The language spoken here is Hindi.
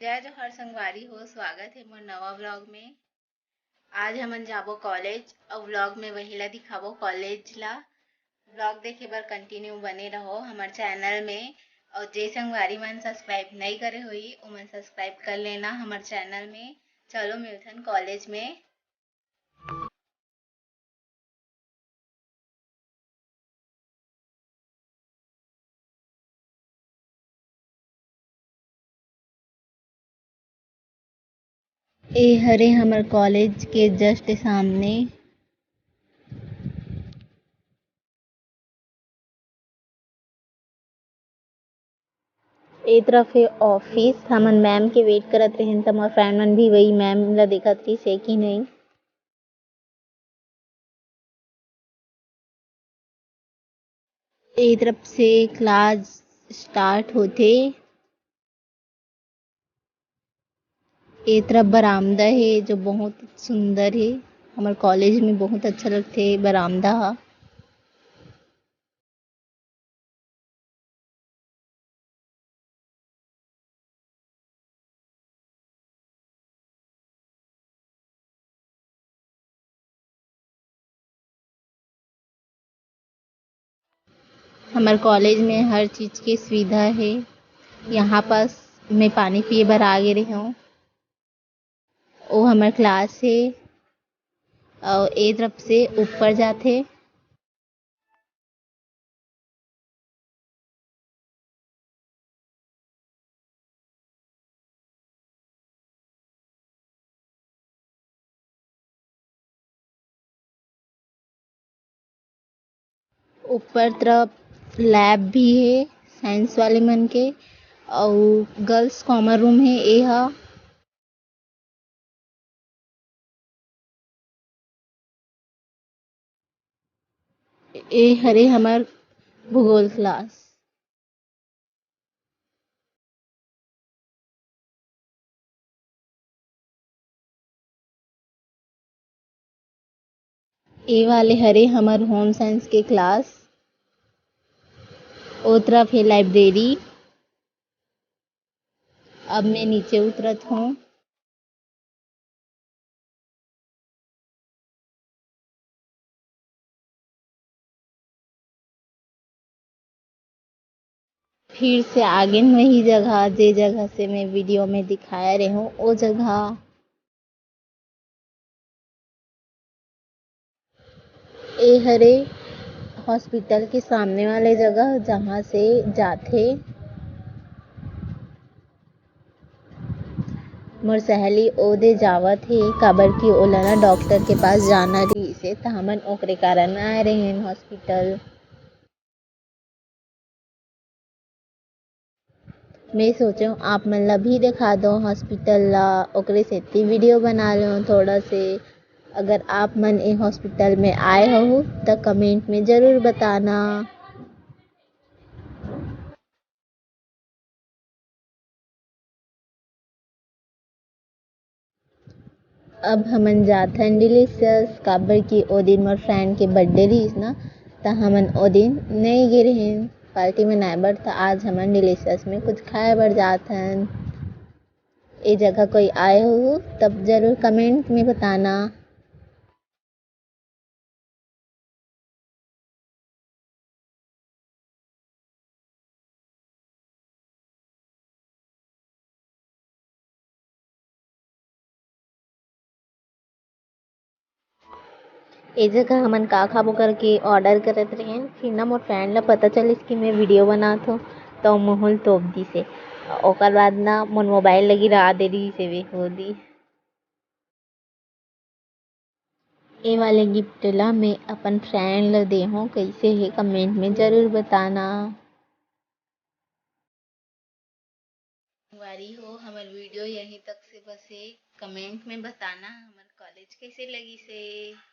जय जोहर संगवारी हो। स्वागत है मोर नवा व्लॉग में। आज हमन जाबो कॉलेज और व्लॉग में वही ला दिखाबो कॉलेज ला। व्लॉग देखे बर कंटिन्यू बने रहो हमार चैनल में। और जे संगवारी मन सब्सक्राइब नहीं करे हुई ओमन सब्सक्राइब कर लेना हमार चैनल में। चलो मिलथन कॉलेज में। ए हरे हमार कॉलेज के जस्ट सामने। ए तरफ है ऑफिस। हमन मैम के वेट करत रहिन त मोर फ्रेंड मन भी वही मैम ला देखत रही से कि नहीं। ए तरफ से क्लास स्टार्ट होथे। ए तरफ बरामदा है जो बहुत सुंदर है। हमारे कॉलेज में बहुत अच्छा लगथे बरामदा ह। हमारे कॉलेज में हर चीज की सुविधा है। यहाँ पास मैं पानी पिए बर आगे रही हूँ। वो हमार क्लास है और ए तरफ से ऊपर जाथे। ऊपर तरफ लैब भी है साइंस वाले मन के। और गर्ल्स कॉमन रूम है ए हा। ए हरे हमार भूगोल क्लास। ए वाले हरे हमार होम साइंस के क्लास। ओ तरफ है लाइब्रेरी। अब मैं नीचे उतरत हूँ। फिर से आगे वही जगह जे जगह से मैं वीडियो में दिखाया रही हूँ वो जगह। ए हरे हॉस्पिटल के सामने वाले जगह जहाँ से जाथे। मोर सहेली ओदे जावत हे काबर की ओला ना डॉक्टर के पास जाना रही से त हमन ओकरे कारण आए रहे हॉस्पिटल। मैं सोचो आप मन ला भी दिखा दो हॉस्पिटल ला। ओकरे सेती वीडियो बना लो थोड़ा से। अगर आप मन ए हॉस्पिटल में आए हो तो कमेंट में ज़रूर बताना। अब हमन जाथन डिलीशियस काबर की ओ दिन मोर फ्रेंड के बर्थडे रहीस ना त हमन ओ दिन नहीं गे रहेन पार्टी में नाए बर। त आज हमन डिलीशियस में कुछ खाए बर जाथन। ए जगह कोई आए हो तब ज़रूर कमेंट में बताना। ए जगह हमन का खाबो करके ऑर्डर करत रहेन। फिर ना मोर फ्रेंड ला पता चलिस कि मैं वीडियो बनात हूँ तो मोहल तोप दिसे। ओकर बाद ना मोर मोबाइल ला गिरा दे रही से वे होदी। ए वाले गिफ्ट ला मैं अपन फ्रेंड ला दे हूँ कैसे है कमेंट में ज़रूर बताना। वारी हो हमार वीडियो यहीं तक से बस है। कमेंट में बताना हमार कॉलेज कैसे लगी से।